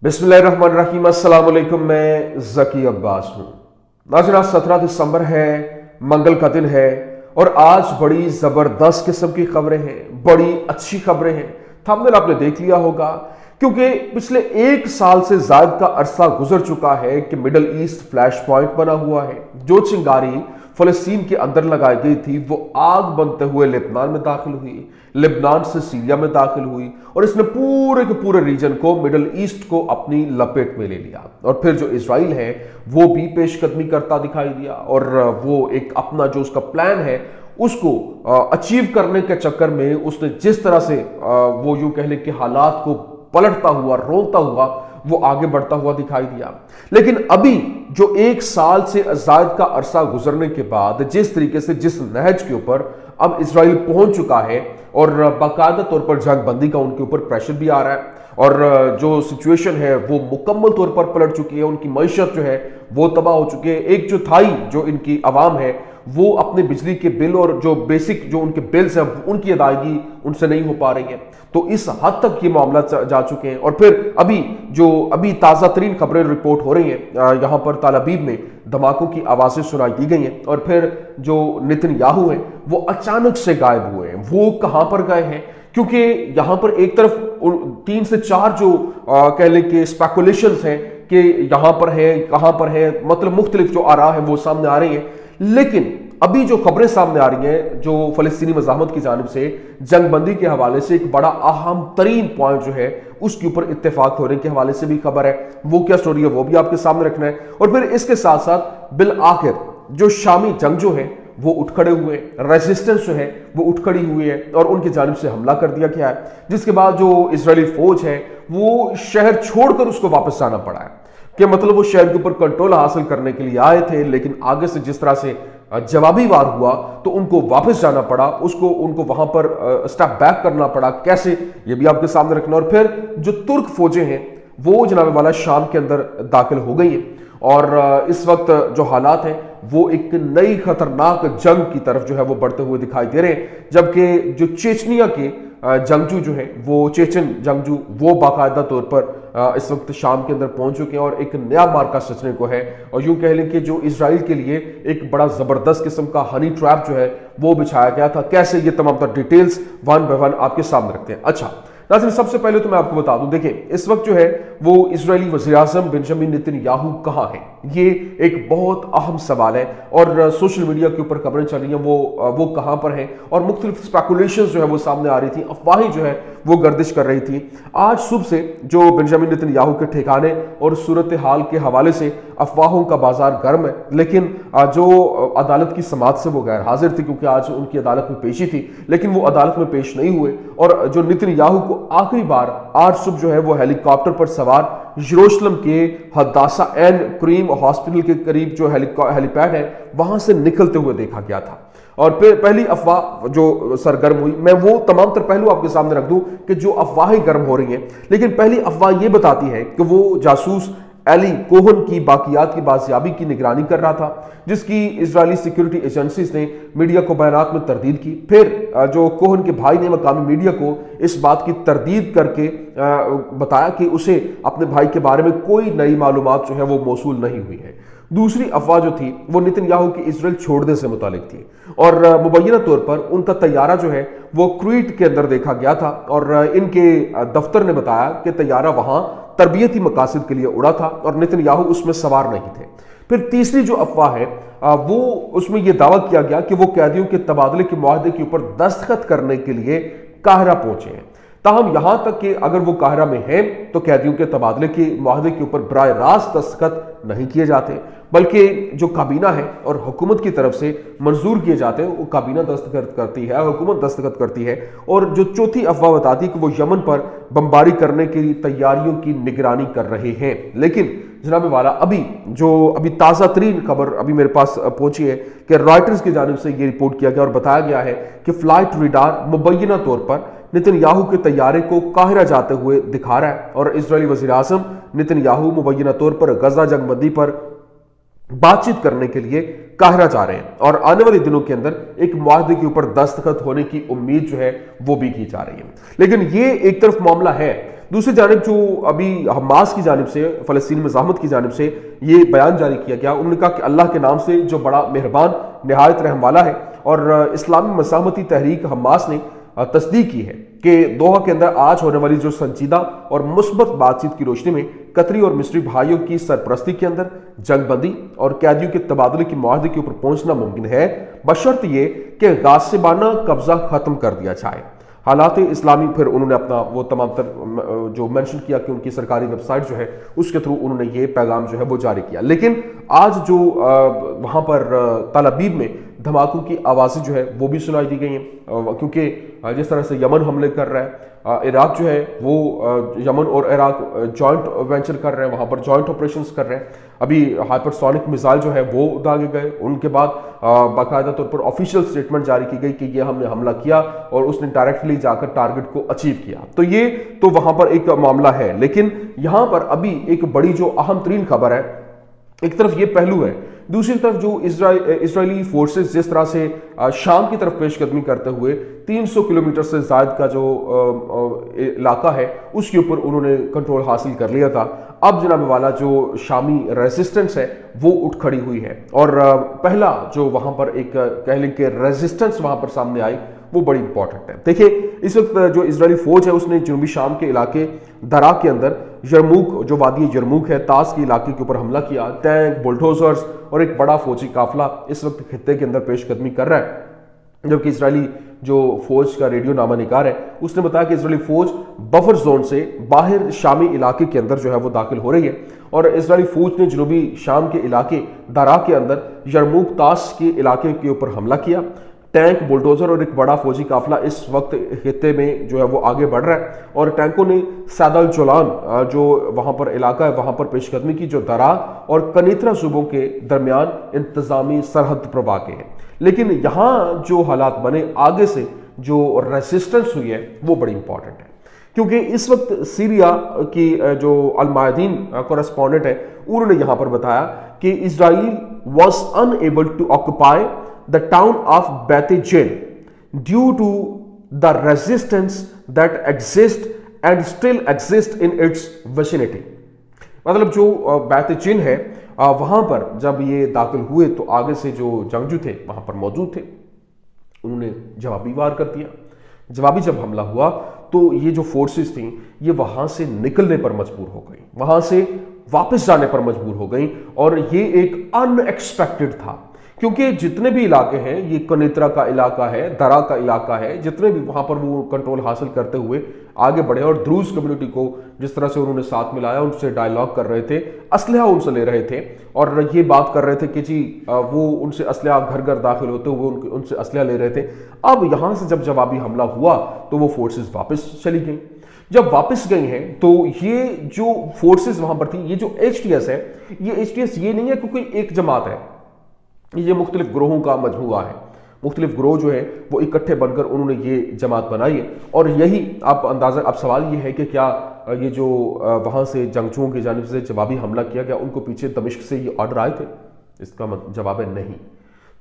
बिस्मिल्लाहिर्रहमानिर्रहीम, अस्सलाम वालेकुम। मैं ज़की अब्बास हूँ। नाज़रीन, आज 17 दिसंबर है, मंगल का दिन है और आज बड़ी ज़बरदस्त किस्म की खबरें हैं, बड़ी अच्छी खबरें हैं। थंबनेल आपने देख लिया होगा, क्योंकि पिछले एक साल से ज़्यादा का अरसा गुजर चुका है कि मिडल ईस्ट फ्लैश पॉइंट बना हुआ है। जो चिंगारी फलस्तीन के अंदर लगाई गई थी वो आग बनते हुए लेबनान में दाखिल हुई, लेबनान से सीरिया में दाखिल हुई और इसने पूरे के पूरे रीजन को, मिडल ईस्ट को अपनी लपेट में ले लिया। और फिर जो इजराइल है वो भी पेशकदमी करता दिखाई दिया और वो एक अपना जो उसका प्लान है उसको अचीव करने के चक्कर में उसने जिस तरह से वो यूं कह लें कि हालात को पलटता हुआ, रोकता हुआ वो आगे बढ़ता हुआ दिखाई दिया। लेकिन अभी जो एक साल से ज्यादा का अरसा गुजरने के बाद जिस तरीके से, जिस नहज के ऊपर अब इजराइल पहुंच चुका है और बाकायदा तौर पर जंग बंदी का उनके ऊपर प्रेशर भी आ रहा है और जो सिचुएशन है वो मुकम्मल तौर पर पलट चुकी है, उनकी मईशत जो है वो तबाह हो चुकी है। एक चौथाई जो इनकी आवाम है वो अपने बिजली के बिल और जो बेसिक जो उनके बिल्स हैं उनकी अदायगी उनसे नहीं हो पा रही है। तो इस हद तक ये मामला जा चुके हैं। और फिर अभी ताज़ा तरीन खबरें रिपोर्ट हो रही हैं, यहाँ पर तेल अवीव में धमाकों की आवाज़ें सुनाई दी गई हैं और फिर जो नेतन्याहू हैं वो अचानक से गायब हुए हैं। वो कहाँ पर गए हैं? क्योंकि यहाँ पर एक तरफ 3 से 4 जो कह लें कि स्पेकुलेशंस हैं कि यहाँ पर है, कहाँ पर है, मतलब मुख्तलिफ जो आरा है वो सामने आ रही है। लेकिन अभी जो खबरें सामने आ रही हैं, जो फलस्तीनी मज़ाहमत की जानिब से जंगबंदी के हवाले से एक बड़ा अहम तरीन पॉइंट जो है उसके ऊपर इत्तेफाक होने के हवाले से भी खबर है। वो क्या स्टोरी है वो भी आपके सामने रखना है। और फिर इसके साथ साथ बिल आखिर जो शामी जंगजू है वो उठ खड़े हुए, रेजिस्टेंस जो है वो उठ खड़ी हुई है और उनकी जानिब से हमला कर दिया गया है, जिसके बाद जो इजरायली फौज है वो शहर छोड़कर उसको वापस जाना पड़ा है। कि मतलब वो शहर के ऊपर कंट्रोल हासिल करने के लिए आए थे, लेकिन आगे से जिस तरह से जवाबी वार हुआ तो उनको वापस जाना पड़ा, उनको वहां पर स्टेप बैक करना पड़ा। कैसे, ये भी आपके सामने रखना। और फिर जो तुर्क फौजें हैं वो जनाब वाला शाम के अंदर दाखिल हो गई है और इस वक्त जो हालात हैं वो एक नई खतरनाक जंग की तरफ जो है वो बढ़ते हुए दिखाई दे रहे हैं। जबकि जो चेचनिया के जंगजू जो है वो चेचन जंगजू वो बाकायदा तौर पर इस वक्त शाम के अंदर पहुंच चुके हैं और एक नया मार्का सचने को है। और यूं कह लें कि जो इजराइल के लिए एक बड़ा जबरदस्त किस्म का हनी ट्रैप जो है वो बिछाया गया था। कैसे, ये तमाम तर डिटेल्स वन बाय वन आपके सामने रखते हैं। अच्छा नाज़रीन, सबसे पहले तो मैं आपको बता दूं, देखिए इस वक्त जो है वो इजरायली वज़ीर-ए-आज़म बेंजामिन नेतन्याहू कहाँ है, ये एक बहुत अहम सवाल है। और सोशल मीडिया के ऊपर खबरें चल रही हैं वो कहाँ पर हैं और मुख्तलिफ स्पेकुलेशंस जो है वो सामने आ रही थी, अफवाहें जो है वो गर्दिश कर रही थी। आज सुबह से जो बेंजामिन नेतन्याहू के ठिकाने और सूरत हाल के हवाले से अफवाहों का बाजार गर्म है, लेकिन जो अदालत की समाअत से वो गैर हाजिर थी क्योंकि आज उनकी अदालत में पेशी थी, लेकिन वो अदालत में पेश नहीं हुए। और जो नेतन्याहू को आखिरी बार आज सुबह जो है वो हेलीकॉप्टर पर सवार यरूशलेम के हदासा एन क्रीम हॉस्पिटल के करीब जो हेलीपैड है वहां से निकलते हुए देखा गया था। और फिर पहली अफवाह जो सरगर्म हुई, मैं वो तमाम तर पहलू आपके सामने रख दूं कि जो अफवाहें गर्म हो रही हैं, लेकिन पहली अफवाह ये बताती है कि वो जासूस एली कोहन की बाकियात की बाजियाबी की निगरानी कर रहा था, जिसकी इजरायली सिक्योरिटी एजेंसीज ने मीडिया को बयानात में तरदीद की। फिर जो कोहन के भाई ने मकामी मीडिया को इस बात की तरदीद करके बताया कि उसे अपने भाई के बारे में कोई नई मालूमात जो है वो मौसूल नहीं हुई है। दूसरी अफवाह जो थी वो नेतन्याहू की इजराइल छोड़ने से मुतालिक थी और मुबैना तौर पर उनका तैयारा जो है वो क्रीट के अंदर देखा गया था और इनके दफ्तर ने बताया कि तैयारा वहां तरबियती मकासद के लिए उड़ा था और नेतन्याहू उसमें सवार नहीं थे। फिर तीसरी जो अफवाह है वो उसमें यह दावा किया गया कि वो कैदियों के तबादले के मुआहदे के ऊपर दस्तखत करने के लिए काहिरा पहुंचे हैं। ताहम यहां तक कि अगर वो काहिरा में हैं तो कैदियों के तबादले के मुआहदे के ऊपर बराह रास्त दस्तखत नहीं किए जाते, बल्कि जो काबीना है और हुकूमत की तरफ से मंजूर किए जाते हैं वो काबीना दस्तखत करती है, हुकूमत दस्तखत करती है। और जो चौथी अफवाह बताती है कि वो यमन पर बमबारी करने की तैयारियों की निगरानी कर रहे हैं। लेकिन जनाब वाला अभी ताज़ा तरीन खबर अभी मेरे पास पहुंची है कि रॉयटर्स की जानिब से ये रिपोर्ट किया गया और बताया गया है कि फ्लाइट रेडार मुबैना तौर पर नेतन्याहू के तैयारे को काहिरा जाते हुए दिखा रहा है और इजरायली वज़ीर-ए-आज़म नेतन्याहू मुबैना तौर पर गजा जंगबंदी पर बातचीत करने के लिए काहिरा जा रहे हैं और आने वाले दिनों के अंदर एक मुआहदे के ऊपर दस्तखत होने की उम्मीद जो है वो भी की जा रही है। लेकिन ये एक तरफ मामला है دوسری جانب جو ابھی حماس کی جانب سے، فلسطینی مزاحمت کی جانب سے یہ بیان جاری کیا گیا، انہوں نے کہا کہ اللہ کے نام سے جو بڑا مہربان نہایت رحم والا ہے، اور اسلامی مزاحمتی تحریک حماس نے تصدیق کی ہے کہ دوحہ کے اندر آج ہونے والی جو سنجیدہ اور مثبت بات چیت کی روشنی میں قطری اور مصری بھائیوں کی سرپرستی کے اندر جنگ بندی اور قیدیوں کے تبادلے کی معاہدے کے اوپر پہنچنا ممکن ہے، بشرط یہ کہ غاصبانہ قبضہ ختم کر دیا جائے۔ حالات اسلامی، پھر انہوں نے اپنا وہ تمام تر جو مینشن کیا کہ ان کی سرکاری ویب سائٹ جو ہے اس کے تھرو انہوں نے یہ پیغام جو ہے وہ جاری کیا۔ لیکن آج جو وہاں پر تل ابیب میں دھماکوں کی آوازیں جو ہے وہ بھی سنائی دی گئی ہیں، کیونکہ جس طرح سے یمن حملے کر رہا ہے، عراق جو ہے وہ یمن اور عراق جوائنٹ وینچر کر رہے ہیں، وہاں پر جوائنٹ آپریشنز کر رہے ہیں۔ ابھی ہائپر سونک میزائل جو ہے وہ داغے گئے، ان کے بعد باقاعدہ طور پر آفیشیل سٹیٹمنٹ جاری کی گئی کہ یہ ہم نے حملہ کیا اور اس نے ڈائریکٹلی جا کر ٹارگٹ کو اچیو کیا۔ تو یہ تو وہاں پر ایک معاملہ ہے، لیکن یہاں پر ابھی ایک بڑی جو اہم ترین خبر ہے، ایک طرف یہ پہلو ہے، دوسری طرف جو اسرائیلی فورسز جس طرح سے شام کی طرف پیش قدمی کرتے ہوئے 300 کلومیٹر سے زائد کا جو علاقہ ہے اس کے اوپر انہوں نے کنٹرول حاصل کر لیا تھا، اب جناب والا جو شامی ریزسٹنس ہے وہ اٹھ کھڑی ہوئی ہے، اور پہلا جو وہاں پر ایک کہہ لیں کہ ریزسٹنس وہاں پر سامنے آئی وہ بڑی امپورٹنٹ ہے۔ دیکھیں اس وقت جو اسرائیلی فوج ہے اس نے جنوبی شام کے علاقے درا کے اندر یرموک، جو وادی یرموک ہے، تاس کے علاقے کے اوپر حملہ کیا، ٹینک، بلڈوزرز اور ایک بڑا فوجی قافلہ اس وقت خطے کے اندر پیش قدمی کر رہا ہے، جبکہ اسرائیلی جو فوج کا ریڈیو نامہ نگار ہے اس نے بتایا کہ اسرائیلی فوج بفر زون سے باہر شامی علاقے کے اندر جو ہے وہ داخل ہو رہی ہے، اور اسرائیلی فوج نے جنوبی شام کے علاقے درا کے اندر یرموک تاس کے علاقے کے اوپر حملہ کیا۔ ٹینک، بلڈوزر اور ایک بڑا فوجی قافلہ اس وقت خطے میں جو ہے وہ آگے بڑھ رہا ہے، اور ٹینکوں نے سید الجولان جو وہاں پر علاقہ ہے وہاں پر پیش قدمی کی، جو درا اور کنیترا صوبوں کے درمیان انتظامی سرحد پر واقع ہے۔ لیکن یہاں جو حالات بنے، آگے سے جو ریزسٹنس ہوئی ہے وہ بڑی امپورٹنٹ ہے، کیونکہ اس وقت سیریا کی جو المیادین کورسپونڈنٹ ہے انہوں نے یہاں پر بتایا کہ اسرائیل was unable to occupy the town of Beth Jin due to the resistance that exists and still exists in its vicinity۔ مطلب جو بیت جن ہے وہاں پر جب یہ داخل ہوئے تو آگے سے جو جنگجو تھے وہاں پر موجود تھے، انہوں نے جوابی وار کر دیا۔ جوابی جب حملہ ہوا تو یہ جو فورسز تھیں یہ وہاں سے نکلنے پر مجبور ہو گئیں، وہاں سے واپس جانے پر مجبور ہو گئیں، اور یہ ایک ان ایکسپیکٹڈ تھا، کیونکہ جتنے بھی علاقے ہیں، یہ کنیترا کا علاقہ ہے، درا کا علاقہ ہے، جتنے بھی وہاں پر وہ کنٹرول حاصل کرتے ہوئے آگے بڑھے، اور دروز کمیونٹی کو جس طرح سے انہوں نے ساتھ ملایا، ان سے ڈائیلاگ کر رہے تھے، اسلحہ ان سے لے رہے تھے، اور یہ بات کر رہے تھے کہ جی وہ ان سے اسلحہ گھر گھر داخل ہوتے ہوئے ان سے اسلحہ لے رہے تھے۔ اب یہاں سے جب جوابی حملہ ہوا تو وہ فورسز واپس چلی گئیں۔ جب واپس گئی ہیں تو یہ جو فورسز وہاں پر تھی، یہ جو ایچ ٹی ایس ہے، یہ ایچ ٹی ایس یہ نہیں ہے کہ کوئی ایک جماعت ہے، یہ مختلف گروہوں کا مجموعہ ہے، مختلف گروہ جو ہے وہ اکٹھے بن کر انہوں نے یہ جماعت بنائی ہے، اور یہی آپ اندازہ، اب سوال یہ ہے کہ کیا یہ جو وہاں سے جنگجوؤں کی جانب سے جوابی حملہ کیا گیا ان کو پیچھے دمشق سے یہ آرڈر آئے تھے؟ اس کا جواب ہے نہیں۔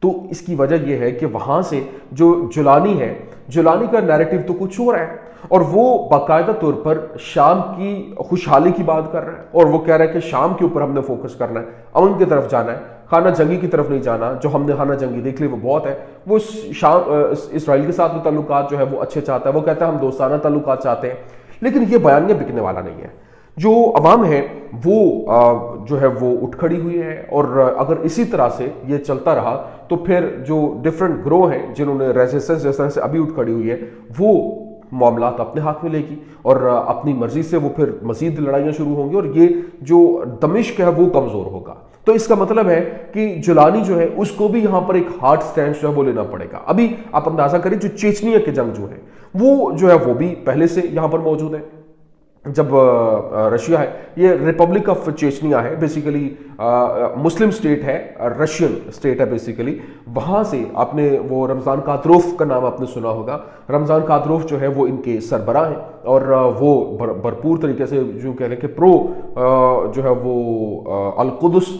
تو اس کی وجہ یہ ہے کہ وہاں سے جو جولانی ہے، جولانی کا نیریٹو تو کچھ اور ہے، اور وہ باقاعدہ طور پر شام کی خوشحالی کی بات کر رہا ہے، اور وہ کہہ رہا ہے کہ شام کے اوپر ہم نے فوکس کرنا ہے، امن کی طرف جانا ہے، خانہ جنگی کی طرف نہیں جانا۔ جو ہم نے خانہ جنگی دیکھ لی وہ بہت ہے، وہ شام اسرائیل کے ساتھ بھی تعلقات جو ہے وہ اچھے چاہتا ہے، وہ کہتا ہے ہم دوستانہ تعلقات چاہتے ہیں، لیکن یہ بیانیہ بکنے والا نہیں ہے۔ جو عوام ہے وہ جو ہے وہ اٹھ کھڑی ہوئی ہے، اور اگر اسی طرح سے یہ چلتا رہا تو پھر جو ڈیفرنٹ گروہ ہیں جنہوں نے ریزسٹنس جس طرح سے ابھی اٹھ کھڑی ہوئی ہے، وہ معاملات اپنے ہاتھ میں لے گی، اور اپنی مرضی سے وہ پھر مزید لڑائیاں شروع ہوں گی، اور یہ جو دمشق ہے وہ کمزور ہوگا۔ تو اس کا مطلب ہے کہ جولانی جو ہے اس کو بھی یہاں پر ایک ہارڈ سٹینڈ جو ہے وہ لینا پڑے گا۔ ابھی آپ اندازہ کریں جو چیچنیا کے جنگ جو ہے وہ جو ہے وہ بھی پہلے سے یہاں پر موجود ہے۔ جب رشیا ہے، یہ ریپبلک آف چیچنیا ہے، بیسیکلی مسلم سٹیٹ ہے، رشین سٹیٹ ہے بیسیکلی، وہاں سے آپ نے وہ رمضان کادروف کا نام آپ نے سنا ہوگا۔ رمضان کادروف جو ہے وہ ان کے سربراہ ہیں، اور وہ بھرپور طریقے سے جو کہہ لیں کہ پرو جو ہے وہ القدس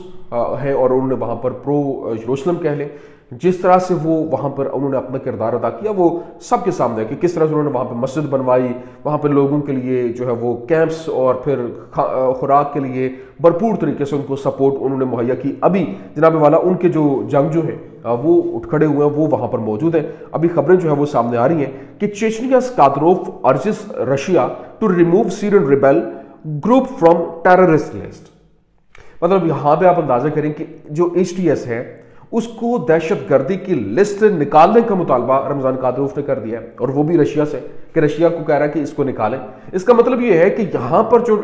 ہے، اور انہوں نے وہاں پر پرو یروشلم کہہ لیں، जिस तरह से वो वहाँ पर उन्होंने अपना किरदार अदा किया वो सबके सामने है कि किस तरह से उन्होंने वहाँ पर मस्जिद बनवाई, वहाँ पर लोगों के लिए जो है वो कैंप्स और फिर खुराक के लिए भरपूर तरीके से उनको सपोर्ट उन्होंने मुहैया की। अभी जनाब वाला उनके जो जंगजू हैं वो उठ खड़े हुए हैं, वो वहाँ पर मौजूद हैं। अभी खबरें जो है वो सामने आ रही हैं कि Chechnya's Kadyrov urges Russia to remove Syrian rebel group from terrorist list. मतलब यहाँ पे आप अंदाजा करें कि जो HTS है उसको दहशत गर्दी की लिस्ट से निकालने का मुतालबा रमजान कादिरोव ने कर दिया है, और वो भी रशिया से, कि रशिया को कह रहा है कि इसको निकालें। इसका मतलब ये है कि यहां पर जो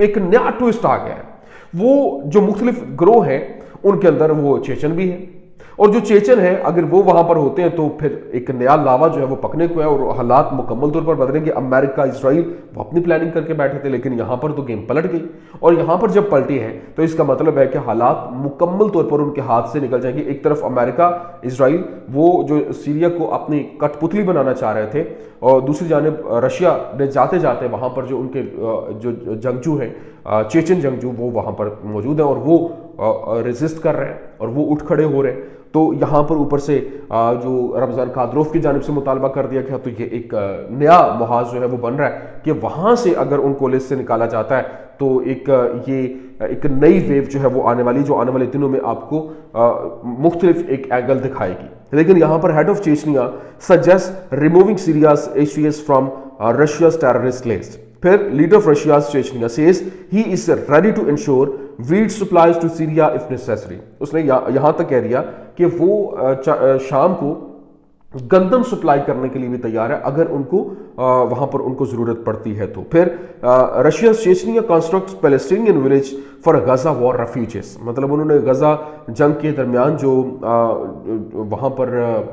एक नया ट्विस्ट आ गया है, वो जो मुख्तलिफ ग्रोह हैं उनके अंदर वो चेचन भी है, और जो चेचन है अगर वो वहां पर होते हैं तो फिर एक नया लावा जो है वो पकने को है और हालात मुकम्मल तौर पर बदलेंगे। अमेरिका इसराइल वो अपनी प्लानिंग करके बैठे थे, लेकिन यहां पर तो गेम पलट गई, और यहां पर जब पलटी है तो इसका मतलब है कि हालात मुकम्मल तौर पर उनके हाथ से निकल जाएंगे। एक तरफ अमेरिका इसराइल वो जो सीरिया को अपनी कठपुतली बनाना चाह रहे थे, और दूसरी जानिब रशिया ने जाते जाते वहां पर जो उनके जो जंगजू हैं चेचन जंगजू वो वहां पर मौजूद हैं और वो रेजिस्ट कर रहे हैं और वो उठ खड़े हो रहे हैं। तो यहाँ पर ऊपर से जो रमजान कादिरोव की जानिब से मुतालबा कर दिया गया, तो ये एक नया मुहाज जो है वो बन रहा है कि वहाँ से अगर उनको लिस्ट से निकाला जाता है तो ये एक नई वेव जो है वो आने वाली, जो आने वाले दिनों में आपको मुख्तलिफ एक एंगल दिखाएगी। लेकिन यहाँ पर head of Chechnya suggest removing Syria's HTS from Russia's terrorist list. फिर leader of Russia's Chechnya says he is ready to ensure wheat supplies to Syria if necessary. उसने यहां तक कह दिया कि वो शाम को गंदम सप्लाई करने के लिए भी तैयार है अगर उनको वहां पर उनको जरूरत पड़ती है तो। फिर Russia Chechnya constructs Palestinian village for Gaza war refugees. मतलब उन्होंने गजा जंग के दरमियान जो वहां पर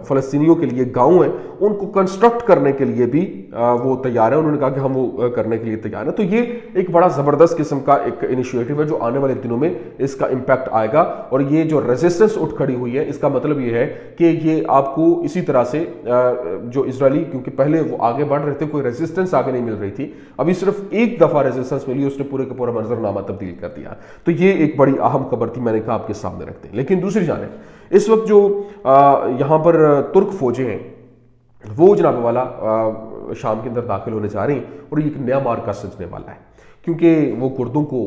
फलस्तीनियों के लिए गांव है उनको कंस्ट्रक्ट करने के लिए भी वो तैयार है। उन्होंने कहा कि हम वो करने के लिए तैयार है। तो ये एक बड़ा जबरदस्त किस्म का एक इनिशिएटिव है जो आने वाले दिनों में इसका इंपैक्ट आएगा, और ये जो रेजिस्टेंस उठ खड़ी हुई है इसका मतलब ये है कि ये आपको इसी तरह से जो इजरायली, क्योंकि पहले वो आगे बढ़ रहे थे, कोई रेजिस्टेंस आगे नहीं मिल रही थी, अभी सिर्फ एक दफा रेजिस्टेंस मिली, उसने पूरे का पूरा मंजरनामा तब्दील कर दिया। तो ये एक बड़ी अहम खबर थी, मैंने कहा आपके सामने रखते हैं। लेकिन दूसरी जानिब इस वक्त जो यहां पर तुर्क फौजें हैं वो जनाब वाला शाम के अंदर दाखिल होने जा रही हैं, और ये एक नया मार्का सजने वाला है, क्योंकि वो कुर्दों को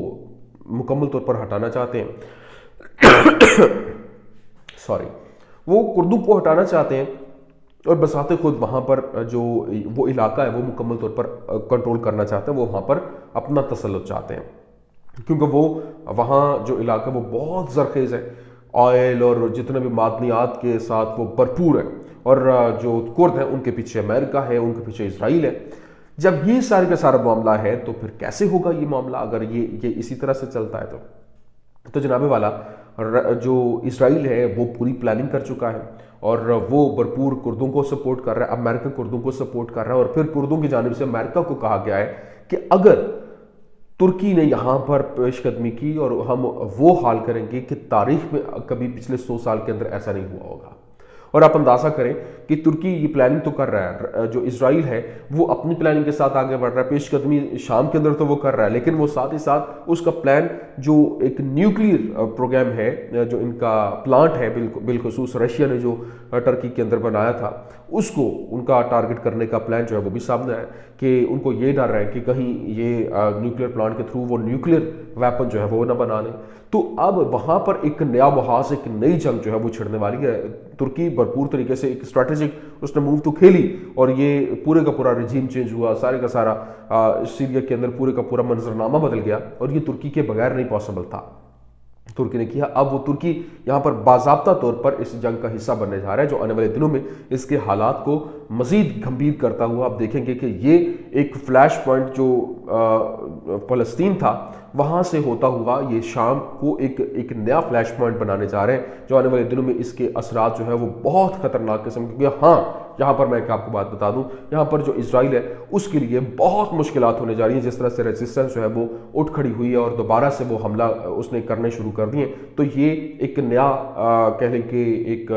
मुकम्मल तौर पर हटाना चाहते हैं सॉरी, वो कुर्दों को हटाना चाहते हैं और बसाते खुद वहाँ पर जो वो इलाका है वो मुकम्मल तौर पर कंट्रोल करना चाहते हैं। वो वहाँ पर अपना तसल्लुत चाहते हैं, क्योंकि वो वहाँ जो इलाका वो बहुत ज़रखेज़ है, ऑयल और जितने भी मादनियात के साथ वो भरपूर है, और जो कुर्द हैं उनके पीछे अमेरिका है, उनके पीछे इसराइल है। जब ये सारे का सारा मामला है तो फिर कैसे होगा ये मामला अगर ये इसी तरह से चलता है तो जनाबे वाला जो इसराइल है वो पूरी प्लानिंग कर चुका है और वो भरपूर कुर्दों को सपोर्ट कर रहा है, अमेरिका कुर्दों को सपोर्ट कर रहा है, और फिर कुर्दों की जानिब से अमेरिका को कहा गया है कि अगर तुर्की ने यहाँ पर पेशकदमी की और हम वो हाल करेंगे कि तारीख में कभी पिछले 100 साल के अंदर ऐसा नहीं हुआ होगा। और आप अंदाजा करें कि तुर्की ये प्लानिंग तो कर रहा है, जो इजराइल है वो अपनी प्लानिंग के साथ आगे बढ़ रहा है, पेशकदमी शाम के अंदर तो वो कर रहा है, लेकिन वो साथ ही साथ उसका प्लान जो एक न्यूक्लियर प्रोग्राम है, जो इनका प्लांट है बिलखुसूस रशिया ने जो टर्की के अंदर बनाया था, उसको उनका टारगेट करने का प्लान जो है वो भी सामने आया कि उनको ये डर रहा है कि कहीं ये न्यूक्लियर प्लांट के थ्रू वो न्यूक्लियर वेपन जो है वो ना बना लें। तो अब वहां पर एक नया मुहाज, एक नई जंग जो है वो छिड़ने वाली है। तुर्की भरपूर तरीके से एक स्ट्रैटेजिक उसने मूव तो खेली और ये पूरे का पूरा रिजीम चेंज हुआ, सारे का सारा सीरिया के अंदर पूरे का पूरा मंजरनामा बदल गया, और ये तुर्की के बगैर नहीं पॉसिबल था। तुर्की ने किया। अब वो तुर्की यहाँ पर बाज़ाब्ता तौर पर इस जंग का हिस्सा बनने जा रहा है, जो आने वाले दिनों में इसके हालात को मज़ीद गंभीर करता हुआ आप देखेंगे कि ये एक फ्लैश पॉइंट जो फ़लस्तीन था वहाँ से होता हुआ ये शाम को एक नया फ्लैश पॉइंट बनाने जा रहे हैं, जो आने वाले दिनों में इसके असरात जो है वो बहुत ख़तरनाक किस्म के। हाँ, यहाँ पर मैं एक आपको बात बता दूं, यहाँ पर जो इजराइल है उसके लिए बहुत मुश्किलात होने जा रही हैं। जिस तरह से रेजिस्टेंस जो है वो उठ खड़ी हुई है और दोबारा से वो हमला उसने करने शुरू कर दिए, तो ये एक नया कह लें कि एक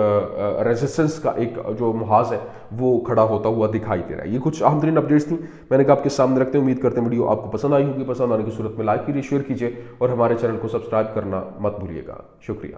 रेजिस्टेंस का एक जो मुहाज है वो खड़ा होता हुआ दिखाई दे रहा है। ये कुछ अहम तरीन अपडेट्स थी, मैंने कहा आपके सामने रखते हैं। उम्मीद करते हैं वीडियो आपको पसंद आई होगी। पसंद आने की सूरत में लाइक कीजिए, शेयर कीजिए और हमारे चैनल को सब्सक्राइब करना मत भूलिएगा। शुक्रिया।